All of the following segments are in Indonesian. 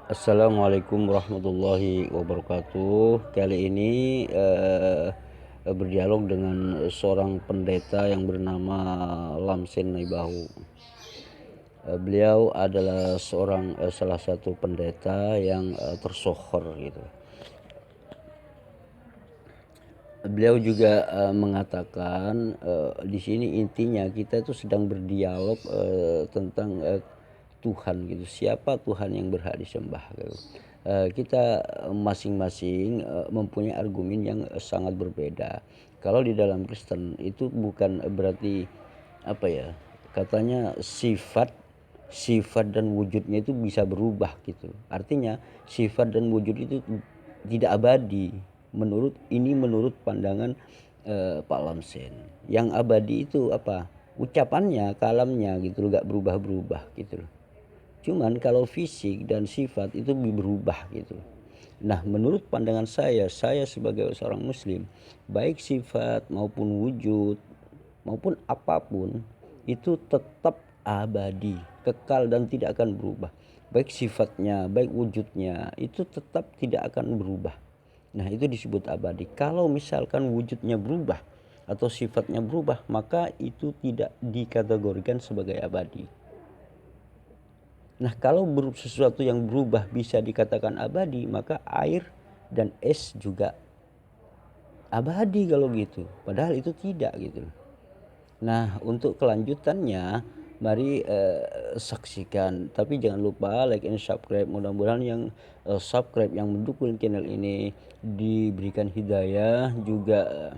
Assalamualaikum warahmatullahi wabarakatuh. Kali ini berdialog dengan seorang pendeta yang bernama Lamsin Naibahu. Beliau adalah salah satu pendeta yang tersohor gitu. Beliau juga mengatakan di sini intinya kita itu sedang berdialog tentang Tuhan gitu. Siapa Tuhan yang berhak disembah gitu. Kita masing-masing mempunyai argumen yang sangat berbeda. Kalau di dalam Kristen itu bukan berarti apa ya? Katanya sifat dan wujudnya itu bisa berubah gitu. Artinya sifat dan wujud itu tidak abadi. Menurut pandangan Pak Lamsen. Yang abadi itu apa? Ucapannya, kalamnya gitu loh, gak berubah-berubah gitu loh. Cuman kalau fisik dan sifat itu berubah gitu. Nah, menurut pandangan saya sebagai seorang muslim, baik sifat maupun wujud maupun apapun itu tetap abadi, kekal dan tidak akan berubah. Baik sifatnya, baik wujudnya itu tetap tidak akan berubah. Nah, itu disebut abadi. Kalau misalkan wujudnya berubah atau sifatnya berubah, maka itu tidak dikategorikan sebagai abadi. Nah, kalau sesuatu yang berubah bisa dikatakan abadi, maka air dan es juga abadi kalau gitu. Padahal itu tidak gitu. Nah, untuk kelanjutannya mari saksikan. Tapi jangan lupa like and subscribe. Mudah-mudahan yang subscribe yang mendukung channel ini diberikan hidayah, juga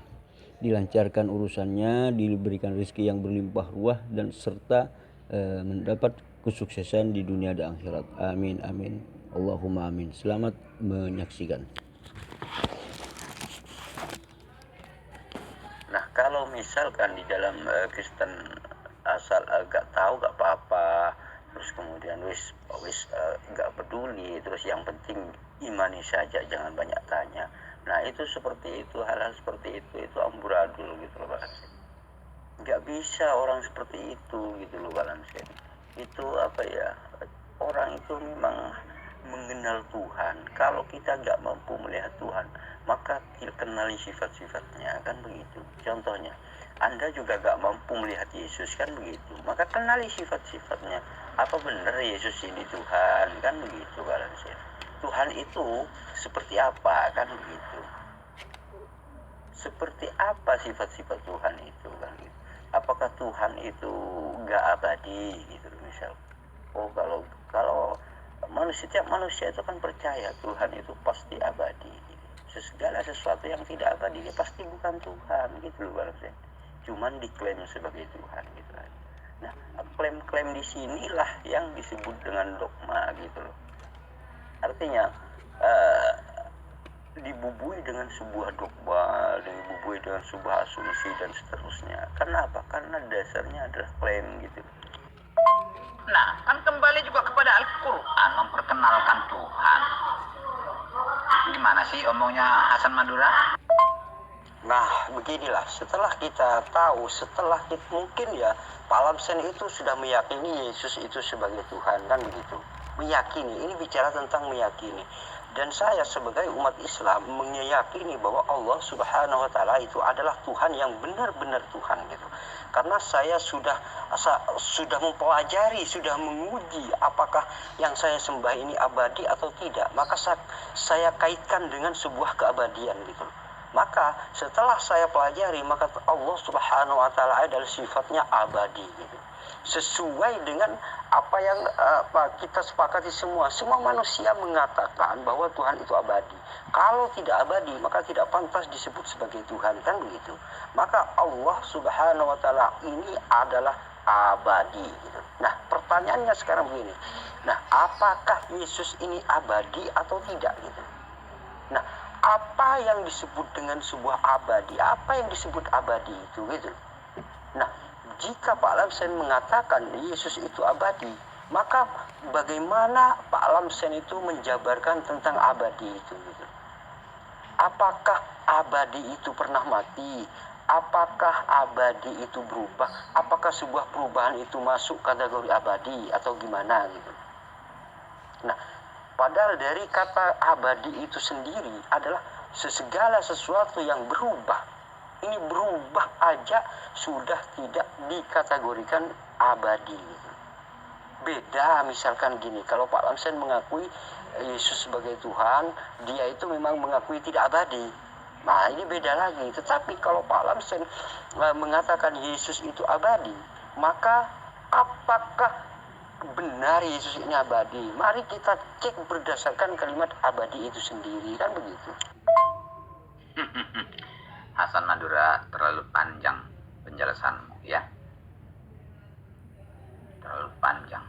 dilancarkan urusannya, diberikan rezeki yang berlimpah ruah dan serta mendapat kesuksesan di dunia dan akhirat. Amin amin. Allahumma amin. Selamat menyaksikan. Nah, kalau misalkan di dalam Kristen asal gak tahu gak apa-apa, terus kemudian wis gak peduli, terus yang penting imani saja, jangan banyak tanya. Nah, itu seperti itu, hal-hal seperti itu amburadul gitu loh Pak Lamsen. Gak bisa orang seperti itu gitu loh Pak Lamsen. Itu apa ya, orang itu memang mengenal Tuhan. Kalau kita nggak mampu melihat Tuhan, maka kenali sifat-sifatnya, kan begitu. Contohnya, Anda juga nggak mampu melihat Yesus, kan begitu. Maka kenali sifat-sifatnya. Apa benar Yesus ini Tuhan, kan begitu kalau saya. Tuhan itu seperti apa, kan begitu. Seperti apa sifat-sifat Tuhan itu, kan gitu. Apakah Tuhan itu nggak abadi, gitu misal. Oh, kalau setiap manusia itu kan percaya Tuhan itu pasti abadi gitu. Segala sesuatu yang tidak abadi dia pasti bukan Tuhan gitu loh Bang. Cuman diklaim sebagai Tuhan gitu kan. Nah, klaim-klaim di sinilah yang disebut dengan dogma gitu loh. Artinya dibubui dengan sebuah dogma, dibubui dengan sebuah asumsi dan seterusnya. Karena apa? Karena dasarnya adalah klaim gitu. Nah, kan kembali juga kepada Al-Quran memperkenalkan Tuhan. Gimana sih omongnya Hasan Madura? Nah, beginilah, setelah kita tahu, setelah kita, mungkin ya Pak Lamsen itu sudah meyakini Yesus itu sebagai Tuhan, kan begitu. Meyakini, ini bicara tentang meyakini. Dan saya sebagai umat Islam meyakini bahwa Allah Subhanahu wa taala itu adalah Tuhan yang benar-benar Tuhan gitu. Karena saya sudah mempelajari, sudah menguji apakah yang saya sembah ini abadi atau tidak. Maka saya kaitkan dengan sebuah keabadian gitu. Maka setelah saya pelajari, maka Allah Subhanahu wa taala adalah sifatnya abadi gitu. Sesuai dengan apa yang kita sepakati semua manusia mengatakan bahwa Tuhan itu abadi. Kalau tidak abadi maka tidak pantas disebut sebagai Tuhan, kan begitu. Maka Allah Subhanahu wa taala ini adalah abadi gitu. Nah, pertanyaannya sekarang begini. Nah, apakah Yesus ini abadi atau tidak gitu? Nah, apa yang disebut dengan sebuah abadi? Apa yang disebut abadi itu gitu? Nah, jika Pak Lamsen mengatakan Yesus itu abadi, maka bagaimana Pak Lamsen itu menjabarkan tentang abadi itu gitu? Apakah abadi itu pernah mati? Apakah abadi itu berubah? Apakah sebuah perubahan itu masuk kategori abadi atau gimana gitu? Nah, Padahal dari kata abadi itu sendiri adalah segala sesuatu yang berubah. Ini berubah aja sudah tidak dikategorikan abadi. Beda misalkan gini, kalau Pak Lamsen mengakui Yesus sebagai Tuhan, dia itu memang mengakui tidak abadi. Nah ini beda lagi. Tetapi kalau Pak Lamsen mengatakan Yesus itu abadi, maka apakah benar Yesus ini abadi? Mari kita cek berdasarkan kalimat abadi itu sendiri, kan begitu. Hasan Madura, terlalu panjang penjelasanmu ya. Terlalu panjang.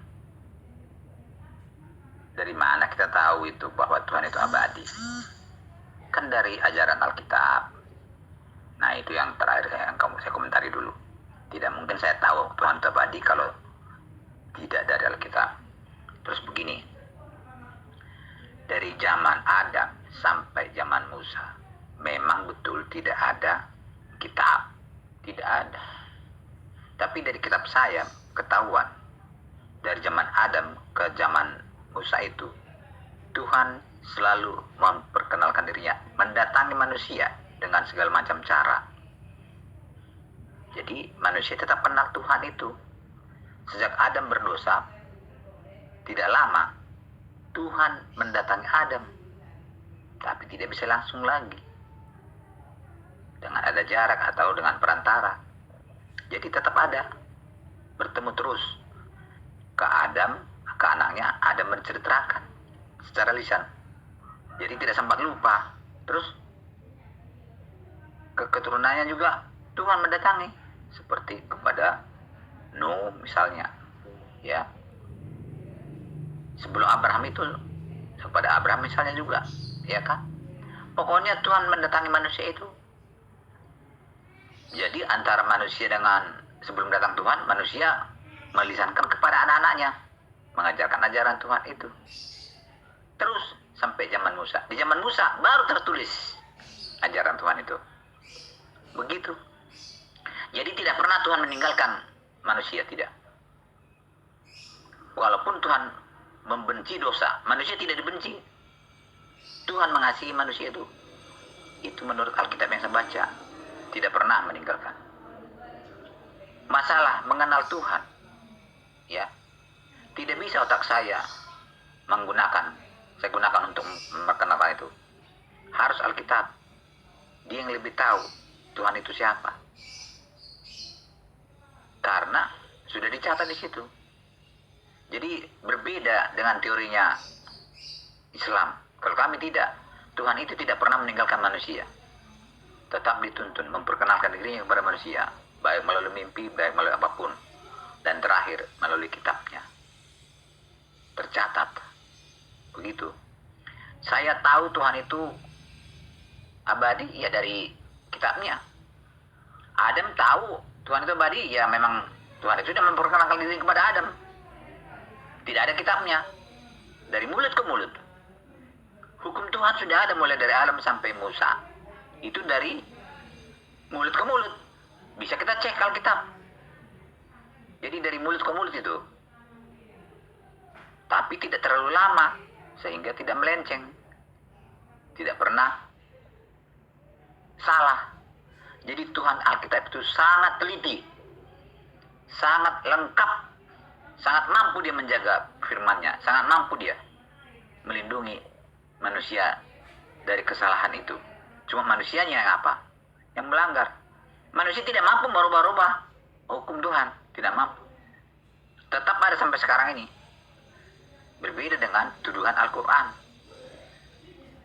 Dari mana kita tahu itu bahwa Tuhan itu abadi? Kan dari ajaran Alkitab. Nah itu yang terakhir yang saya komentari dulu. Tidak mungkin saya tahu Tuhan itu abadi kalau tidak dari Alkitab. Terus begini, dari zaman Adam sampai zaman Musa, memang betul tidak ada kitab, tidak ada. Tapi dari kitab saya ketahuan, dari zaman Adam ke zaman Musa itu, Tuhan selalu memperkenalkan dirinya, mendatangi manusia dengan segala macam cara. Jadi manusia tetap kenal Tuhan itu. Sejak Adam berdosa, tidak lama Tuhan mendatangi Adam, tapi tidak bisa langsung lagi, dengan ada jarak atau dengan perantara. Jadi tetap ada, bertemu terus. Ke Adam, ke anaknya, Adam menceritakan secara lisan. Jadi tidak sempat lupa. Terus ke keturunannya juga Tuhan mendatangi, seperti kepada Nuh misalnya, ya. Sebelum Abraham itu, kepada Abraham misalnya juga, ya kan. Pokoknya Tuhan mendatangi manusia itu. Jadi antara manusia dengan sebelum datang Tuhan, manusia melisankan kepada anak-anaknya, mengajarkan ajaran Tuhan itu. Terus sampai zaman Musa. Di zaman Musa baru tertulis ajaran Tuhan itu. Begitu. Jadi tidak pernah Tuhan meninggalkan manusia, tidak. Walaupun Tuhan membenci dosa, manusia tidak dibenci. Tuhan mengasihi manusia itu. Itu menurut Alkitab yang saya baca. Tidak pernah meninggalkan. Masalah mengenal Tuhan, ya, tidak bisa otak saya saya gunakan untuk memperkenalkan itu. Harus Alkitab. Dia yang lebih tahu Tuhan itu siapa. Karena sudah dicatat di situ. Jadi berbeda dengan teorinya Islam. Kalau kami tidak, Tuhan itu tidak pernah meninggalkan manusia. Tetap dituntun memperkenalkan dirinya kepada manusia, baik melalui mimpi, baik melalui apapun, dan terakhir melalui kitabnya. Tercatat. Begitu. Saya tahu Tuhan itu abadi ya dari kitabnya. Adam tahu Tuhan itu abadi, ya memang Tuhan itu sudah memperkenalkan diri kepada Adam. Tidak ada kitabnya. Dari mulut ke mulut. Hukum Tuhan sudah ada mulai dari Adam sampai Musa. Itu dari mulut ke mulut. Bisa kita cek Alkitab. Jadi dari mulut ke mulut itu. Tapi tidak terlalu lama, sehingga tidak melenceng. Tidak pernah salah. Jadi Tuhan Alkitab itu sangat teliti, sangat lengkap, sangat mampu dia menjaga firman-Nya, sangat mampu dia melindungi manusia dari kesalahan itu. Cuma manusianya yang apa? Yang melanggar. Manusia tidak mampu merubah-rubah hukum Tuhan, tidak mampu. Tetap ada sampai sekarang ini. Berbeda dengan tuduhan Al-Quran.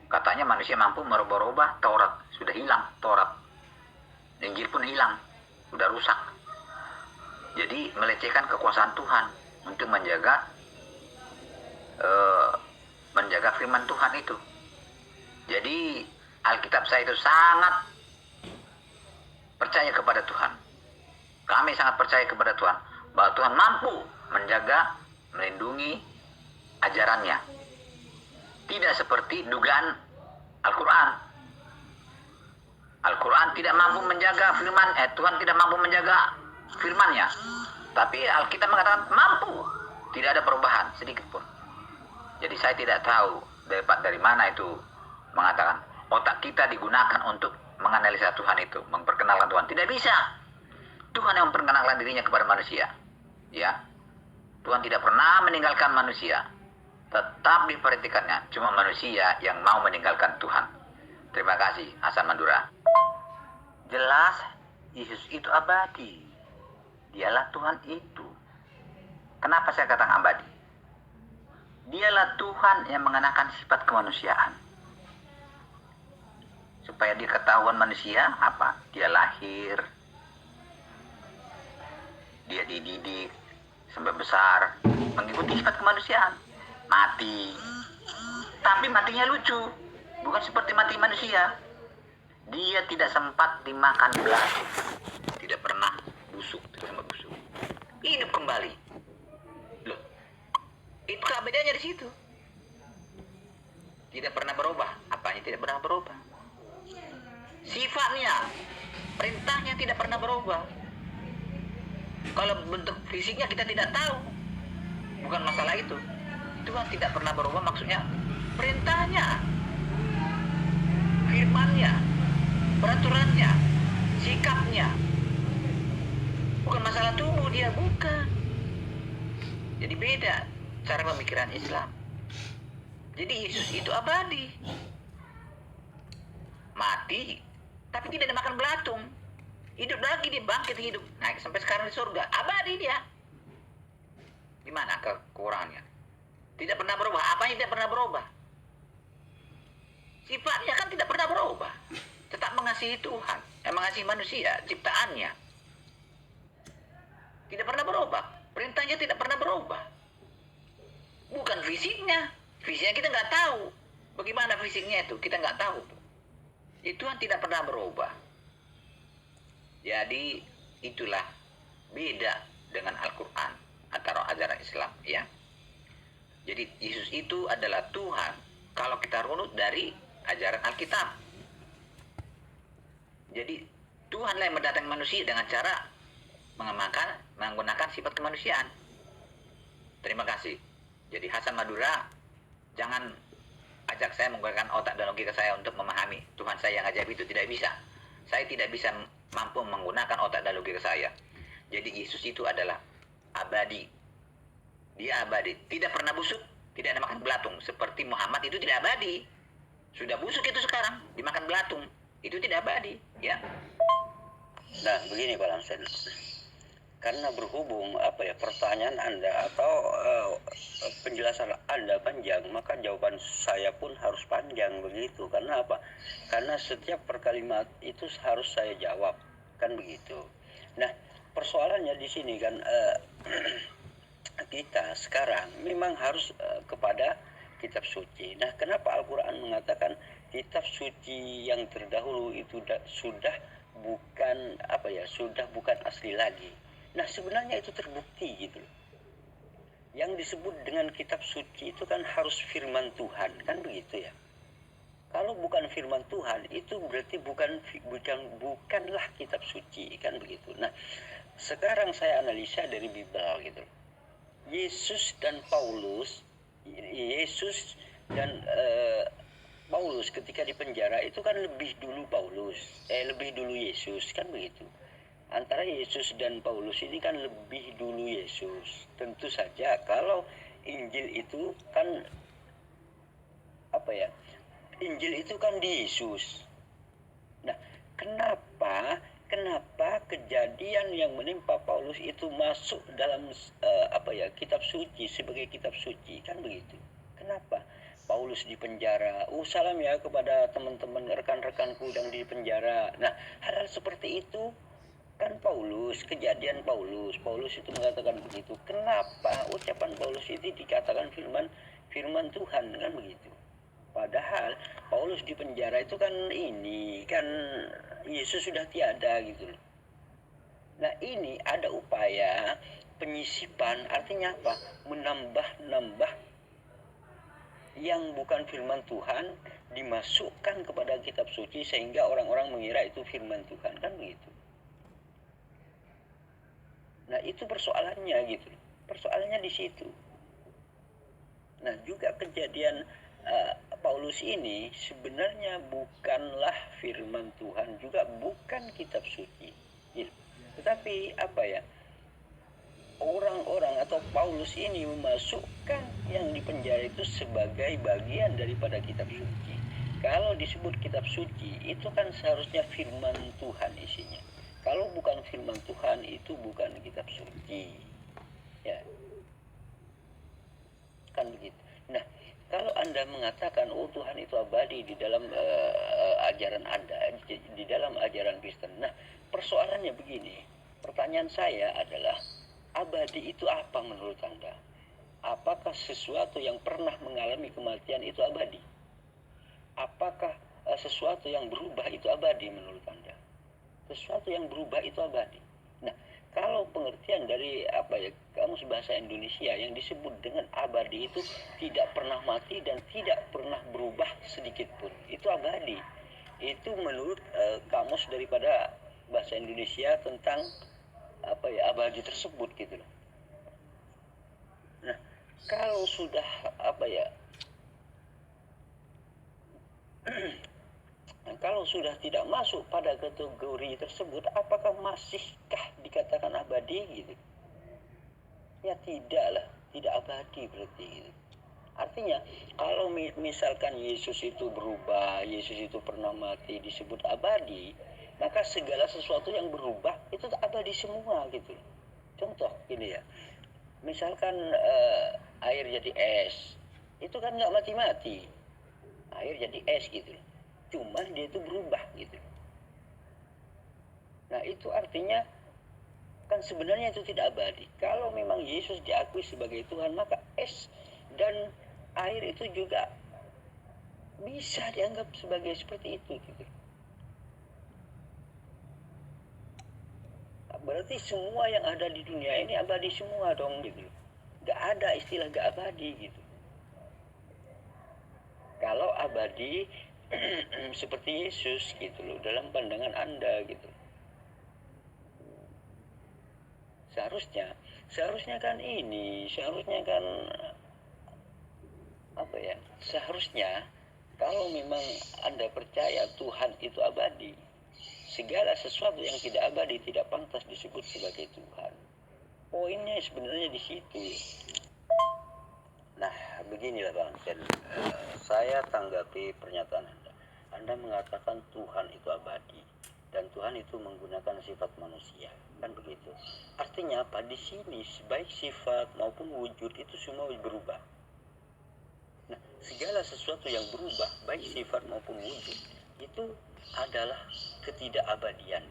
Katanya manusia mampu merubah-rubah Taurat. Sudah hilang Taurat. Injil pun hilang. Sudah rusak. Jadi melecehkan kekuasaan Tuhan untuk menjaga firman Tuhan itu. Jadi Alkitab saya itu sangat percaya kepada Tuhan. Kami sangat percaya kepada Tuhan bahwa Tuhan mampu menjaga, melindungi ajarannya. Tidak seperti dugaan Al-Quran. Al-Quran tidak mampu menjaga firman, Tuhan tidak mampu menjaga firman-Nya. Tapi Alkitab mengatakan mampu. Tidak ada perubahan sedikit pun. Jadi saya tidak tahu dari mana itu mengatakan otak kita digunakan untuk menganalisa Tuhan itu, memperkenalkan Tuhan. Tidak bisa. Tuhan yang memperkenalkan dirinya kepada manusia. Ya. Tuhan tidak pernah meninggalkan manusia. Tetap diperhatikannya. Cuma manusia yang mau meninggalkan Tuhan. Terima kasih, Hasan Madura. Jelas, Yesus itu abadi. Dialah Tuhan itu. Kenapa saya katakan abadi? Dialah Tuhan yang mengenakan sifat kemanusiaan. Supaya dia ketahuan manusia, apa? Dia lahir. Dia dididik sampai besar. Mengikuti sifat kemanusiaan. Mati. Tapi matinya lucu. Bukan seperti mati manusia. Dia tidak sempat dimakan belatung. Tidak pernah busuk. Tidak sempat busuk. Hidup kembali. Loh. Itu keabadiannya di situ. Tidak pernah berubah. Apanya tidak pernah berubah? Sifatnya, perintahnya tidak pernah berubah. Kalau bentuk fisiknya kita tidak tahu. Bukan masalah itu. Tuhan tidak pernah berubah, maksudnya perintahnya, firmannya, peraturannya, sikapnya. Bukan masalah tubuh dia, bukan. Jadi beda cara pemikiran Islam. Jadi Yesus itu abadi. Mati, tapi tidak dimakan belatung. Hidup lagi, dia bangkit hidup. Naik sampai sekarang di surga. Abadi dia. Di mana kekurangannya? Tidak pernah berubah. Apanya tidak pernah berubah? Sifatnya kan tidak pernah berubah. Tetap mengasihi Tuhan. Mengasihi manusia, ciptaannya. Tidak pernah berubah. Perintahnya tidak pernah berubah. Bukan fisiknya. Fisiknya kita nggak tahu. Bagaimana fisiknya itu? Kita nggak tahu. Tuhan tidak pernah berubah. Jadi itulah beda dengan Al-Quran antara ajaran Islam, ya. Jadi Yesus itu adalah Tuhan kalau kita runut dari ajaran Alkitab. Jadi Tuhanlah yang mendatangi manusia dengan cara menggunakan sifat kemanusiaan. Terima kasih. Jadi Hasan Madura, jangan ajak saya menggunakan otak dan logika saya untuk memahami Tuhan saya yang ajaib itu. Tidak bisa. Saya tidak bisa mampu menggunakan otak dan logika saya. Jadi Yesus itu adalah abadi. Dia abadi. Tidak pernah busuk. Tidak ada makan belatung. Seperti Muhammad itu tidak abadi. Sudah busuk itu sekarang. Dimakan belatung. Itu tidak abadi. Ya. Nah, begini Pak Lamsen. Karena berhubung pertanyaan Anda atau penjelasan Anda panjang, maka jawaban saya pun harus panjang begitu. Karena apa? Karena setiap perkalimat itu harus saya jawab, kan begitu. Nah, persoalannya di sini kan kita sekarang memang harus kepada kitab suci. Nah, kenapa Al-Quran mengatakan kitab suci yang terdahulu itu sudah bukan asli lagi. Nah, sebenarnya itu terbukti gitu. Yang disebut dengan kitab suci itu kan harus firman Tuhan, kan begitu ya. Kalau bukan firman Tuhan, itu berarti bukanlah kitab suci, kan begitu. Nah, sekarang saya analisa dari Bible gitu. Yesus dan Paulus ketika di penjara itu kan lebih dulu Yesus, kan begitu. Antara Yesus dan Paulus ini kan lebih dulu Yesus. Tentu saja kalau Injil itu kan Injil itu kan di Yesus. Nah, kenapa kejadian yang menimpa Paulus itu masuk dalam kitab suci sebagai kitab suci, kan begitu? Kenapa? Paulus di penjara. Salam ya kepada teman-teman rekan-rekanku yang di penjara. Nah, hal-hal seperti itu kan kejadian Paulus itu mengatakan begitu. Kenapa ucapan Paulus itu dikatakan firman Tuhan, kan begitu? Padahal Paulus di penjara itu kan Yesus sudah tiada gitu loh. Nah, ini ada upaya penyisipan, artinya apa? Menambah yang bukan firman Tuhan dimasukkan kepada kitab suci sehingga orang-orang mengira itu firman Tuhan, kan begitu? Nah, itu persoalannya gitu. Persoalannya di situ. Nah, juga kejadian Paulus ini sebenarnya bukanlah firman Tuhan, juga bukan kitab suci. Gitu. Tetapi apa ya? Orang-orang atau Paulus ini memasukkan yang di penjara itu sebagai bagian daripada kitab suci. Kalau disebut kitab suci, itu kan seharusnya firman Tuhan isinya. Kalau bukan firman Tuhan, itu bukan kitab suci. Ya, kan begitu. Nah, kalau Anda mengatakan, oh Tuhan itu abadi di dalam ajaran Anda, di dalam ajaran Kristen. Nah, persoalannya begini. Pertanyaan saya adalah, abadi itu apa menurut Anda? Apakah sesuatu yang pernah mengalami kematian itu abadi? Apakah sesuatu yang berubah itu abadi menurut Anda? Sesuatu yang berubah itu abadi. Nah, kalau pengertian dari kamus bahasa Indonesia yang disebut dengan abadi itu tidak pernah mati dan tidak pernah berubah sedikit pun, itu abadi. Itu menurut kamus daripada bahasa Indonesia tentang abadi tersebut gitu loh. Nah, kalau sudah kalau sudah tidak masuk pada kategori tersebut, apakah masihkah dikatakan abadi gitu? Ya tidaklah, tidak abadi berarti gitu. Artinya kalau misalkan Yesus itu berubah, Yesus itu pernah mati disebut abadi, maka segala sesuatu yang berubah itu abadi semua gitu. Contoh gini ya, misalkan air jadi es, itu kan nggak mati-mati, air jadi es gitu, cuma dia itu berubah gitu. Nah itu artinya kan sebenarnya itu tidak abadi. Kalau memang Yesus diakui sebagai Tuhan, maka es dan air itu juga bisa dianggap sebagai seperti itu gitu. Berarti semua yang ada di dunia ini abadi semua dong gitu. Gak ada istilah gak abadi gitu. Kalau abadi seperti Yesus gitu loh, dalam pandangan Anda gitu. Seharusnya kan seharusnya kalau memang Anda percaya Tuhan itu abadi, segala sesuatu yang tidak abadi tidak pantas disebut sebagai Tuhan. Poinnya sebenarnya di situ. Nah, beginilah Bang Sen. Saya tanggapi pernyataan Anda. Anda mengatakan Tuhan itu abadi dan Tuhan itu menggunakan sifat manusia, kan begitu. Artinya apa? Di sini baik sifat maupun wujud itu semua berubah. Nah, segala sesuatu yang berubah, baik sifat maupun wujud, itu adalah ketidakabadian.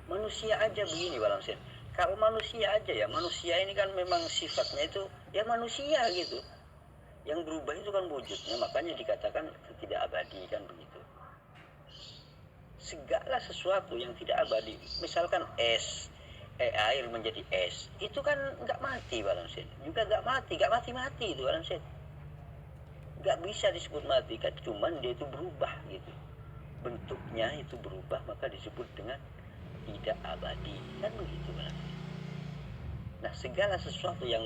Manusia aja begini Bang Sen. Kalau manusia aja ya, manusia ini kan memang sifatnya itu ya manusia gitu. Yang berubah itu kan wujudnya, makanya dikatakan tidak abadi kan begitu. Segala sesuatu yang tidak abadi, misalkan air menjadi es, itu kan nggak mati Balansin, juga nggak mati itu Balansin, nggak bisa disebut mati kan, cuman dia itu berubah gitu, bentuknya itu berubah, maka disebut dengan tidak abadi kan begitu Balansin. Nah, segala sesuatu yang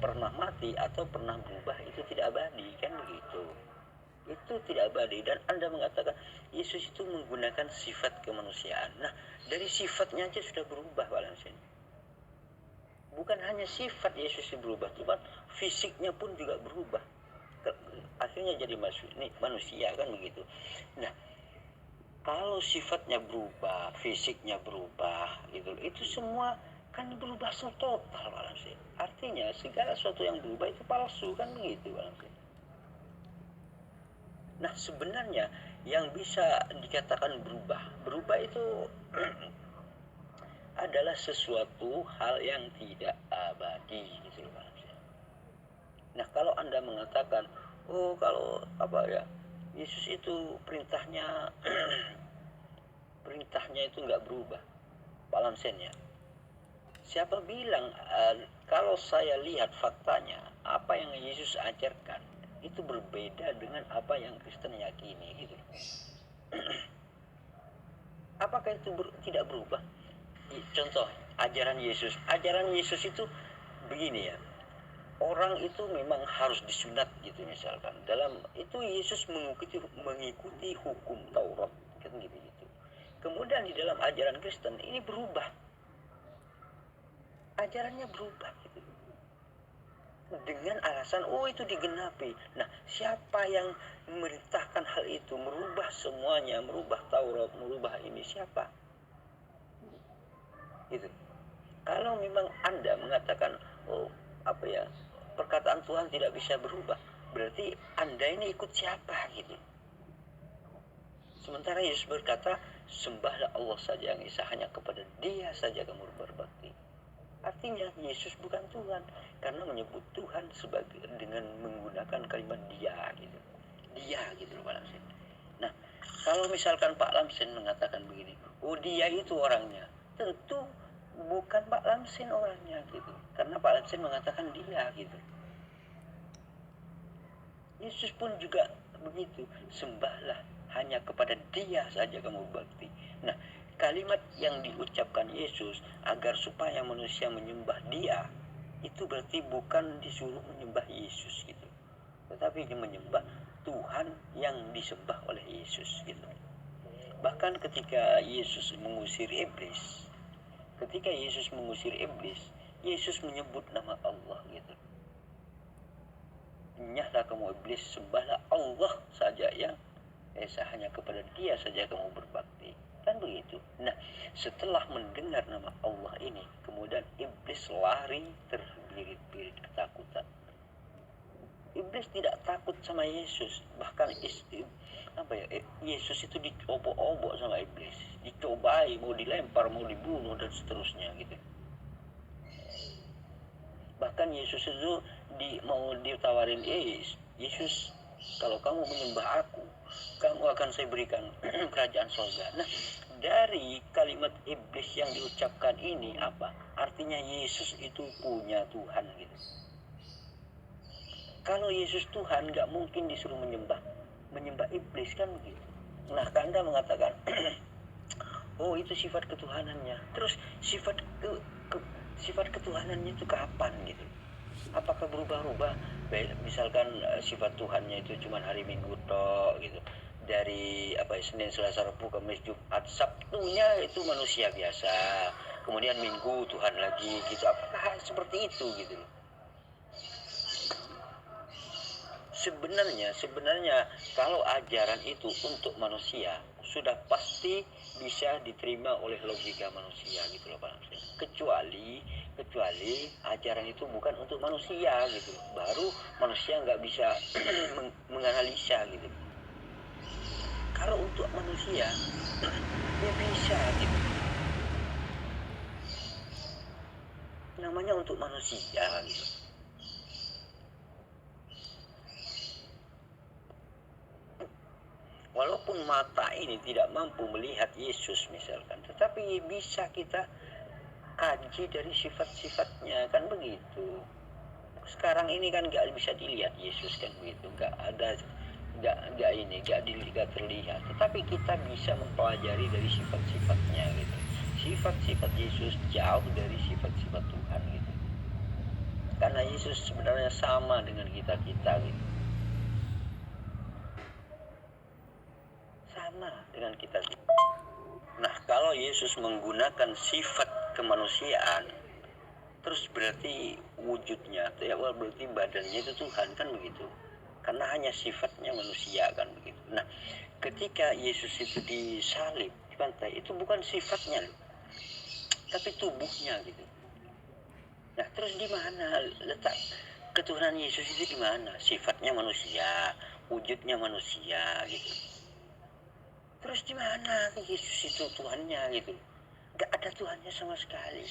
pernah mati atau pernah berubah itu tidak abadi kan begitu. Itu tidak abadi dan Anda mengatakan Yesus itu menggunakan sifat kemanusiaan. Nah, dari sifatnya aja sudah berubah Balansin. Bukan hanya sifat Yesus yang berubah, cuman fisiknya pun juga berubah. Akhirnya jadi manusia kan begitu. Nah, kalau sifatnya berubah, fisiknya berubah, gitu, itu semua kan berubah total Balansin. Artinya segala sesuatu yang berubah itu palsu kan begitu Balansin. Nah, sebenarnya yang bisa dikatakan berubah itu adalah sesuatu hal yang tidak abadi gitu loh. Nah, kalau Anda mengatakan, oh kalau Yesus itu perintahnya itu nggak berubah, Balansen ya. Siapa bilang kalau saya lihat faktanya, apa yang Yesus ajarkan itu berbeda dengan apa yang Kristen yakini gitu. Apakah itu tidak berubah? Contoh ajaran Yesus itu begini ya. orang itu memang harus disunat gitu misalkan. Dalam itu Yesus mengikuti hukum Taurat kan gitu. Kemudian di dalam ajaran Kristen ini berubah. Ajarannya berubah gitu. Dengan alasan itu digenapi. Nah, siapa yang memerintahkan hal itu, merubah semuanya, merubah Taurat, merubah ini, siapa? Gitu. Kalau memang Anda mengatakan perkataan Tuhan tidak bisa berubah, berarti Anda ini ikut siapa gitu. Sementara Yesus berkata, sembahlah Allah saja yang esa, hanya kepada Dia saja kamu berbakti. Artinya Yesus bukan Tuhan, karena menyebut Tuhan dengan menggunakan kalimat Dia gitu. Dia gitu loh Pak Lamsen. Nah, kalau misalkan Pak Lamsen mengatakan begini, Dia itu orangnya, tentu bukan Pak Lamsen orangnya gitu. Karena Pak Lamsen mengatakan Dia gitu. Yesus pun juga begitu, sembahlah hanya kepada Dia saja kamu bakti. Nah, kalimat yang diucapkan Yesus agar supaya manusia menyembah Dia, itu berarti bukan disuruh menyembah Yesus gitu, tetapi menyembah Tuhan yang disembah oleh Yesus gitu. Bahkan ketika Yesus mengusir iblis, Yesus menyebut nama Allah gitu. Nyahlah kamu iblis, sembahlah Allah saja yang esa, hanya kepada Dia saja kamu berbakti. Kan begitu. Nah, setelah mendengar nama Allah ini, kemudian iblis lari terbirit-birit ketakutan. Iblis tidak takut sama Yesus. Bahkan Yesus itu diobok-obok sama iblis. Dicobai, mau dilempar, mau dibunuh, dan seterusnya gitu. Bahkan Yesus itu mau ditawarin, Yesus, kalau kamu menyembah aku, kamu akan saya berikan kerajaan surga. Nah, dari kalimat iblis yang diucapkan ini apa? Artinya Yesus itu punya Tuhan gitu. Kalau Yesus Tuhan, nggak mungkin disuruh menyembah iblis kan begitu. Nah, Anda mengatakan, itu sifat ketuhanannya. Terus sifat ketuhanannya itu kapan gitu? Apakah berubah-ubah? Misalkan sifat Tuhannya itu cuma hari Minggu toh gitu. Dari Senin, Selasa, Rabu, Kamis, Jumat, Sabtunya itu manusia biasa. Kemudian Minggu Tuhan lagi gitu. Apakah seperti itu gitu? Sebenarnya kalau ajaran itu untuk manusia sudah pasti bisa diterima oleh logika manusia gitu loh Pak. Kecuali ajaran itu bukan untuk manusia gitu, baru manusia nggak bisa menganalisa gitu. Kalau untuk manusia ya bisa gitu, namanya untuk manusia gitu. Walaupun mata ini tidak mampu melihat Yesus misalkan, tetapi bisa kita kaji dari sifat-sifatnya kan begitu. Sekarang ini kan nggak bisa dilihat Yesus kan begitu, nggak terlihat. Tetapi kita bisa mempelajari dari sifat-sifatnya gitu. Sifat-sifat Yesus jauh dari sifat-sifat Tuhan gitu. Karena Yesus sebenarnya sama dengan kita gitu. Sama dengan kita. Nah, kalau Yesus menggunakan sifat kemanusiaan, terus berarti wujudnya, berarti badannya itu Tuhan kan begitu. Karena hanya sifatnya manusia kan begitu. Nah, ketika Yesus itu disalib, dibantai, itu bukan sifatnya loh, tapi tubuhnya gitu. Nah, terus di mana letak ketuhanan Yesus itu di mana? Sifatnya manusia, wujudnya manusia gitu. Terus di mana Yesus itu Tuhannya gitu? Gak ada Tuhannya sama sekali.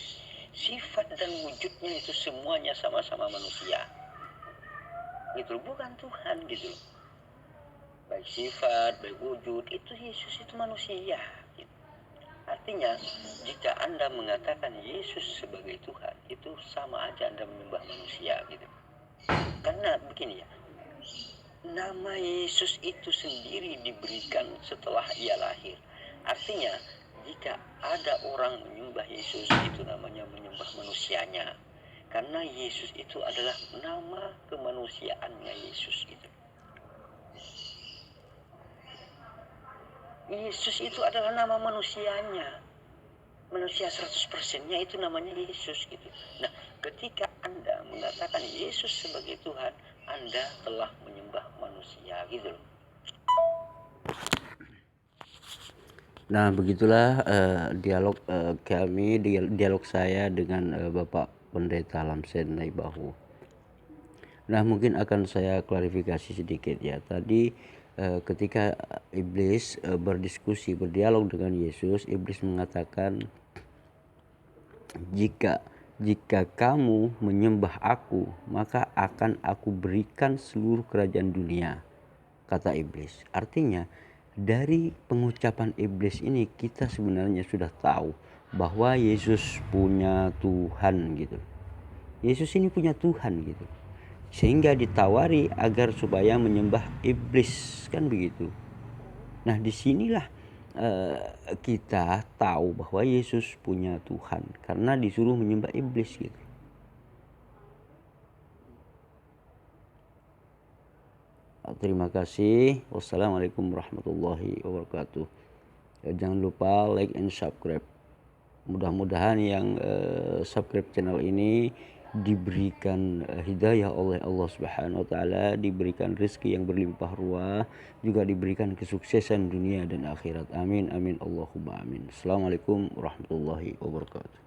Sifat dan wujudnya itu semuanya sama-sama manusia. Gitu, bukan Tuhan gitu. Baik sifat, baik wujud, itu Yesus itu manusia. Gitu. Artinya, jika Anda mengatakan Yesus sebagai Tuhan, itu sama aja Anda menyembah manusia gitu. Karena begini ya, nama Yesus itu sendiri diberikan setelah ia lahir. Artinya, jika ada orang menyembah Yesus, itu namanya menyembah manusianya. Karena Yesus itu adalah nama kemanusiaannya Yesus itu. Yesus itu adalah nama manusianya. Manusia 100%-nya itu namanya Yesus gitu. Nah, ketika Anda mengatakan Yesus sebagai Tuhan, Anda telah menyembah manusia gitu loh. Nah, begitulah dialog kami, dialog saya dengan Bapak Pendeta Lamsen Naibahu. Nah, mungkin akan saya klarifikasi sedikit ya. Tadi ketika iblis berdiskusi, berdialog dengan Yesus, iblis mengatakan, jika kamu menyembah aku, maka akan aku berikan seluruh kerajaan dunia, kata iblis. Artinya dari pengucapan iblis ini kita sebenarnya sudah tahu bahwa Yesus punya Tuhan gitu. Yesus ini punya Tuhan gitu. Sehingga ditawari agar supaya menyembah iblis, kan begitu. Nah, disinilah kita tahu bahwa Yesus punya Tuhan karena disuruh menyembah iblis gitu. Terima kasih. Wassalamualaikum warahmatullahi wabarakatuh. Jangan lupa like and subscribe. Mudah-mudahan yang subscribe channel ini diberikan hidayah oleh Allah Subhanahu wa taala, diberikan rezeki yang berlimpah ruah, juga diberikan kesuksesan dunia dan akhirat. Amin amin Allahumma amin. Assalamualaikum warahmatullahi wabarakatuh.